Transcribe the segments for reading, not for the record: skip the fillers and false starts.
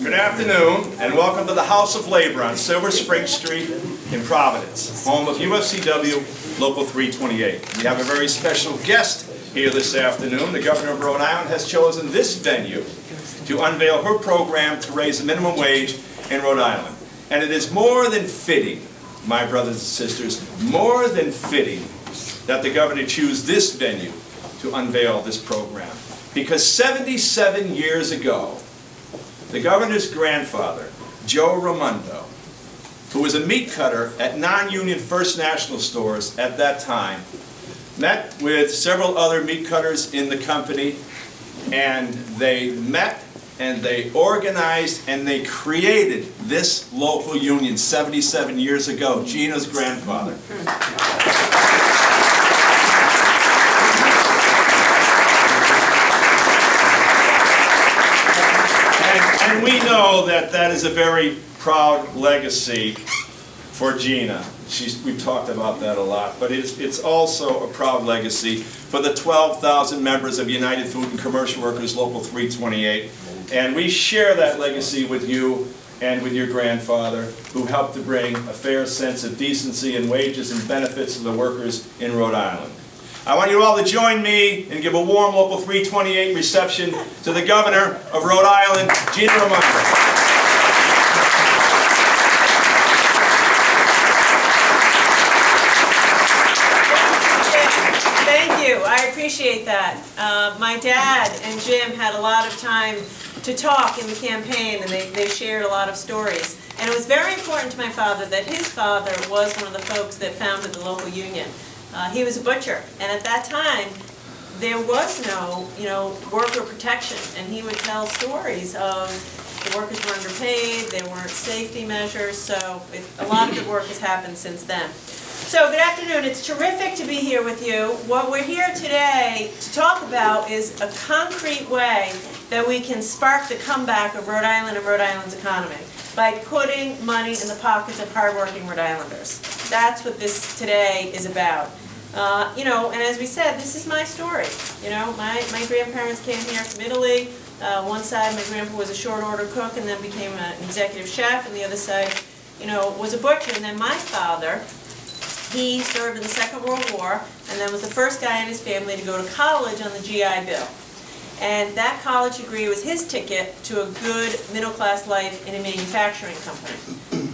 Good afternoon, and welcome to the House of Labor on Silver Spring Street in Providence, home of UFCW Local 328. We have a very special guest here this afternoon. The Governor of Rhode Island has chosen this venue to unveil her program to raise the minimum wage in Rhode Island. And it is more than fitting, my brothers and sisters, more than fitting that the Governor choose this venue to unveil this program. Because 77 years ago, the Governor's grandfather, Gove Raimondo, who was a meat cutter at non-union First National stores at that time, met with several other meat cutters in the company, and they met and they organized and they created this local union 77 years ago, Gina's grandfather. And we know that that is a very proud legacy for Gina. We've talked about that a lot, but it's also a proud legacy for the 12,000 members of United Food and Commercial Workers Local 328. And we share that legacy with you and with your grandfather, who helped to bring a fair sense of decency and wages and benefits to the workers in Rhode Island. I want you all to join me and give a warm Local 328 reception to the Governor of Rhode Island, Gina Raimondo. I appreciate that. My dad and Jim had a lot of time to talk in the campaign, and they shared a lot of stories. And it was very important to my father that his father was one of the folks that founded the local union. He was a butcher, and at that time there was no, worker protection, and he would tell stories of the workers were underpaid, there weren't safety measures, so a lot of good work has happened since then. So good afternoon. It's terrific to be here with you. What we're here today to talk about is a concrete way that we can spark the comeback of Rhode Island and Rhode Island's economy by putting money in the pockets of hardworking Rhode Islanders. That's what this today is about. And as we said, this is my story. My grandparents came here from Italy. One side, my grandpa was a short order cook and then became an executive chef, and the other side, was a butcher. And then my father, he served in the Second World War and then was the first guy in his family to go to college on the GI Bill. And that college degree was his ticket to a good middle-class life in a manufacturing company.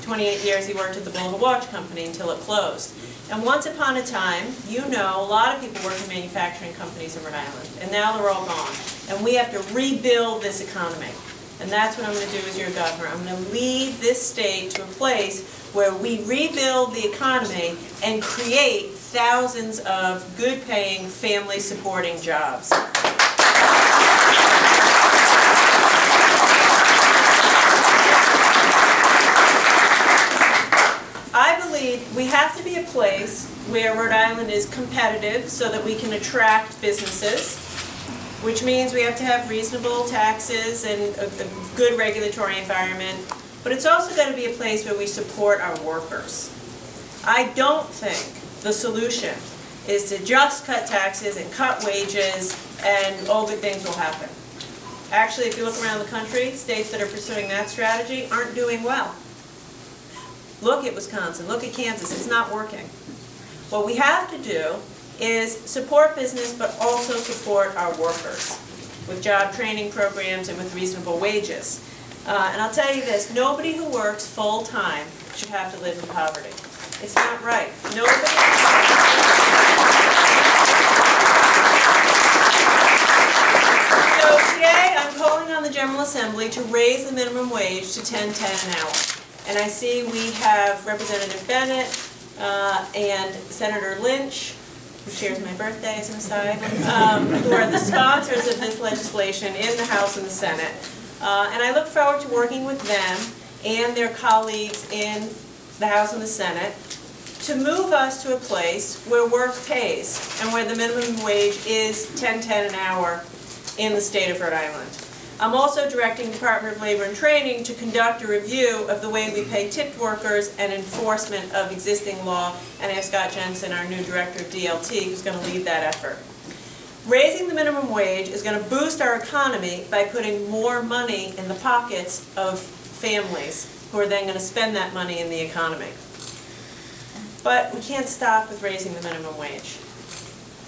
28 years he worked at the Bulliver Watch Company until it closed. And once upon a time, a lot of people work in manufacturing companies in Rhode Island, and now they're all gone. And we have to rebuild this economy. And that's what I'm going to do as your governor. I'm going to lead this state to a place where we rebuild the economy and create thousands of good-paying, family-supporting jobs. I believe we have to be a place where Rhode Island is competitive so that we can attract businesses, which means we have to have reasonable taxes and a good regulatory environment. But it's also got to be a place where we support our workers. I don't think the solution is to just cut taxes and cut wages and all good things will happen. Actually, if you look around the country, states that are pursuing that strategy aren't doing well. Look at Wisconsin, look at Kansas, it's not working. What we have to do is support business but also support our workers with job training programs and with reasonable wages. And I'll tell you this, nobody who works full-time should have to live in poverty. It's not right. Nobody. So today I'm calling on the General Assembly to raise the minimum wage to $10.10 an hour. And I see we have Representative Bennett and Senator Lynch, who shares my birthday as an aside, who are the sponsors of this legislation in the House and the Senate. And I look forward to working with them and their colleagues in the House and the Senate to move us to a place where work pays and where the minimum wage is $10.10 an hour in the state of Rhode Island. I'm also directing the Department of Labor and Training to conduct a review of the way we pay tipped workers and enforcement of existing law, and I have Scott Jensen, our new director of DLT, who's going to lead that effort. Raising the minimum wage is going to boost our economy by putting more money in the pockets of families who are then going to spend that money in the economy. But we can't stop with raising the minimum wage.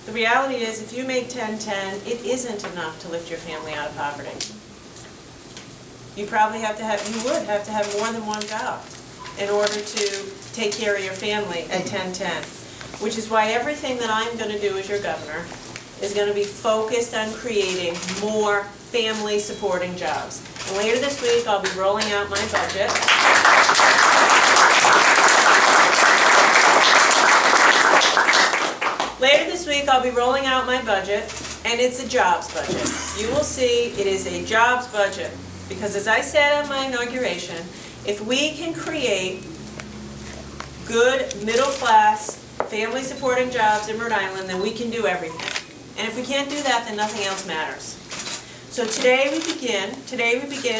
The reality is, if you make $10.10, it isn't enough to lift your family out of poverty. You would have to have more than one job in order to take care of your family at $10.10. Which is why everything that I'm going to do as your governor is going to be focused on creating more family-supporting jobs. And later this week, I'll be rolling out my budget. Later this week, I'll be rolling out my budget, and it's a jobs budget. You will see it is a jobs budget, because as I said on my inauguration, if we can create good, middle-class, family-supporting jobs in Rhode Island, then we can do everything. And if we can't do that, then nothing else matters. So today we begin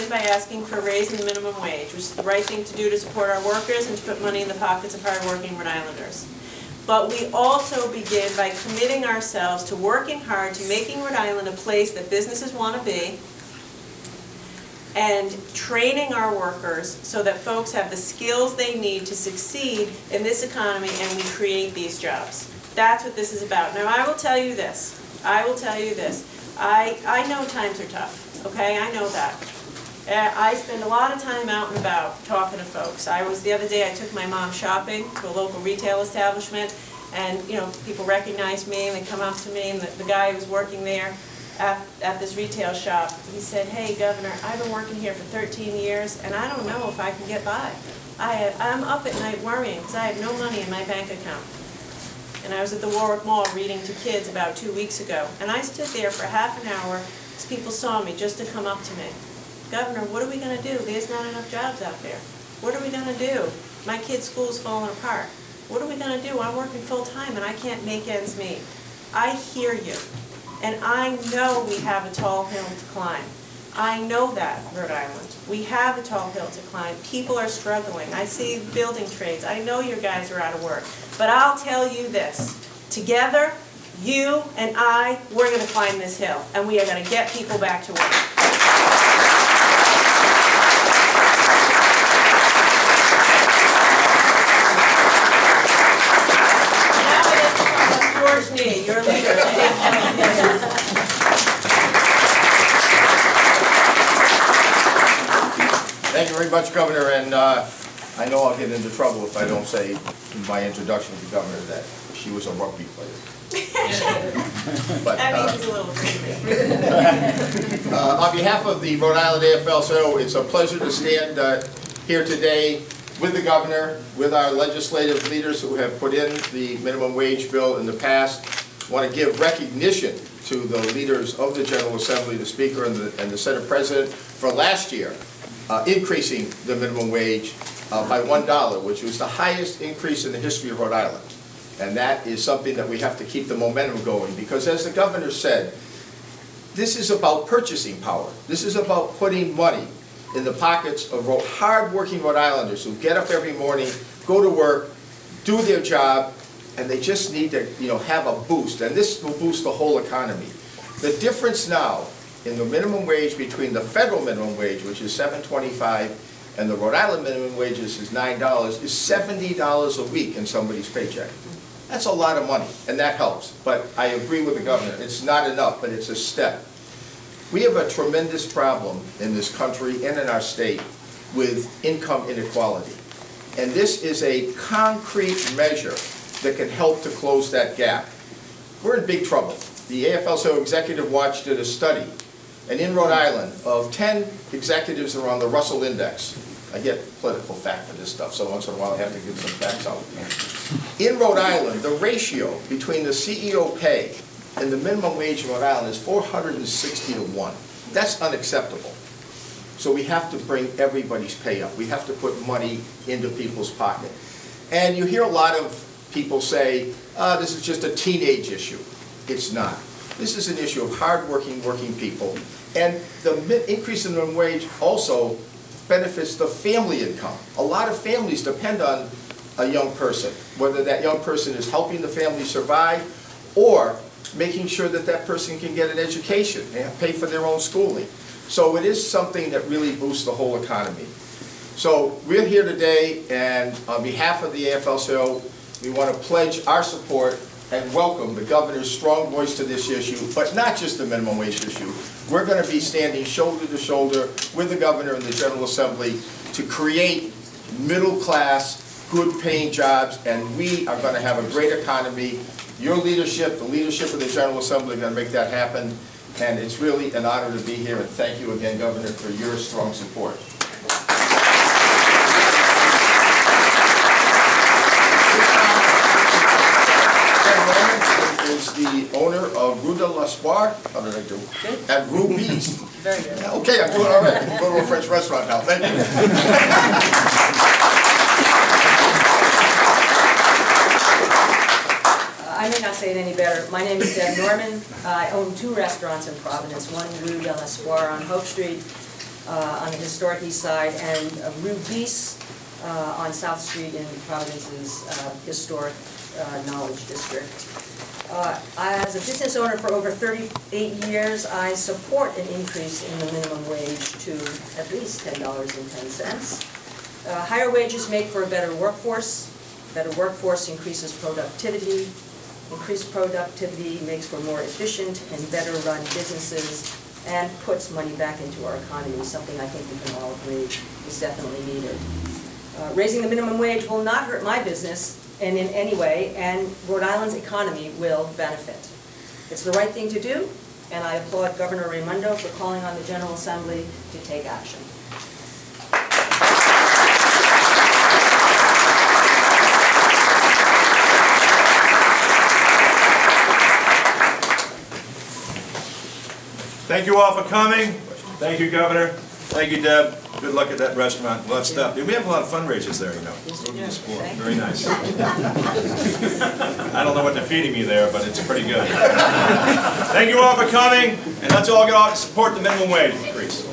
by asking for a raise in the minimum wage, which is the right thing to do to support our workers and to put money in the pockets of hard-working Rhode Islanders. But we also begin by committing ourselves to working hard to making Rhode Island a place that businesses want to be, and training our workers so that folks have the skills they need to succeed in this economy and we create these jobs. That's what this is about. Now I will tell you this. I know times are tough, okay? I know that. I spend a lot of time out and about talking to folks. The other day I took my mom shopping to a local retail establishment, and people recognize me and they come up to me, and the guy who was working there at this retail shop, he said, "Hey, Governor, I've been working here for 13 years, and I don't know if I can get by. I'm up at night worrying because I have no money in my bank account." And I was at the Warwick Mall reading to kids about 2 weeks ago, and I stood there for half an hour as people saw me just to come up to me. "Governor, what are we going to do? There's not enough jobs out there. What are we going to do? My kid's school's falling apart. What are we going to do? I'm working full-time and I can't make ends meet." I hear you. And I know we have a tall hill to climb. I know that, Rhode Island. We have a tall hill to climb. People are struggling. I see building trades. I know your guys are out of work. But I'll tell you this. Together, you and we're going to climb this hill. And we are going to get people back to work. Your leader. Thank you very much, Governor, and I know I'll get into trouble if I don't say in my introduction to the Governor that she was a rugby player. But, that means a little bit. on behalf of the Rhode Island AFL-CIO, it's a pleasure to stand here today with the Governor, with our legislative leaders who have put in the minimum wage bill in the past. I want to give recognition to the leaders of the General Assembly, the Speaker and the Senate President, for last year increasing the minimum wage by $1, which was the highest increase in the history of Rhode Island. And that is something that we have to keep the momentum going, because as the Governor said, this is about purchasing power. This is about putting money in the pockets of hard-working Rhode Islanders who get up every morning, go to work, do their job, and they just need to have a boost. And this will boost the whole economy. The difference now in the minimum wage between the federal minimum wage, which is $7.25, and the Rhode Island minimum wage is $9, is $70 a week in somebody's paycheck. That's a lot of money, and that helps. But I agree with the Governor. It's not enough, but it's a step. We have a tremendous problem in this country and in our state with income inequality. And this is a concrete measure that can help to close that gap. We're in big trouble. The AFL-CIO Executive Watch did a study, and in Rhode Island, of 10 executives that are on the Russell Index, I get political fact for this stuff, so once in a while I have to give some facts out. In Rhode Island, the ratio between the CEO pay and the minimum wage in Rhode Island is 460 to 1. That's unacceptable. So we have to bring everybody's pay up. We have to put money into people's pocket. And you hear a lot of people say, this is just a teenage issue. It's not. This is an issue of hard-working, working people. And the increase in the minimum wage also benefits the family income. A lot of families depend on a young person, whether that young person is helping the family survive or making sure that that person can get an education and pay for their own schooling. So it is something that really boosts the whole economy. So we're here today, and on behalf of the AFL-CIO, we want to pledge our support and welcome the governor's strong voice to this issue, but not just the minimum wage issue. We're going to be standing shoulder to shoulder with the governor and the General Assembly to create middle-class, good-paying jobs, and we are going to have a great economy. Your leadership, the leadership of the General Assembly are going to make that happen, and it's really an honor to be here, and thank you again, Governor, for your strong support. Is the owner of Rue de l'Espoir, how did I do? Good. At Ruby's. Very good. Okay, I'm doing all right. I'm going to a French restaurant now, thank you. I may not say it any better. My name is Deb Norman. I own 2 restaurants in Providence, one Rue de l'Espoir on Hope Street on the historic east side, and Rue Bis on South Street in Providence's historic knowledge district. As a business owner for over 38 years, I support an increase in the minimum wage to at least $10.10. Higher wages make for a better workforce. Better workforce increases productivity. Increased productivity makes for more efficient and better run businesses and puts money back into our economy, something I think we can all agree is definitely needed. Raising the minimum wage will not hurt my business in any way, and Rhode Island's economy will benefit. It's the right thing to do, and I applaud Governor Raimondo for calling on the General Assembly to take action. Thank you all for coming. Thank you, Governor. Thank you, Deb. Good luck at that restaurant. We'll have stuff. We have a lot of fundraisers there, you know. Very nice. I don't know what they're feeding me there, but it's pretty good. Thank you all for coming, and let's all get out and support the minimum wage increase.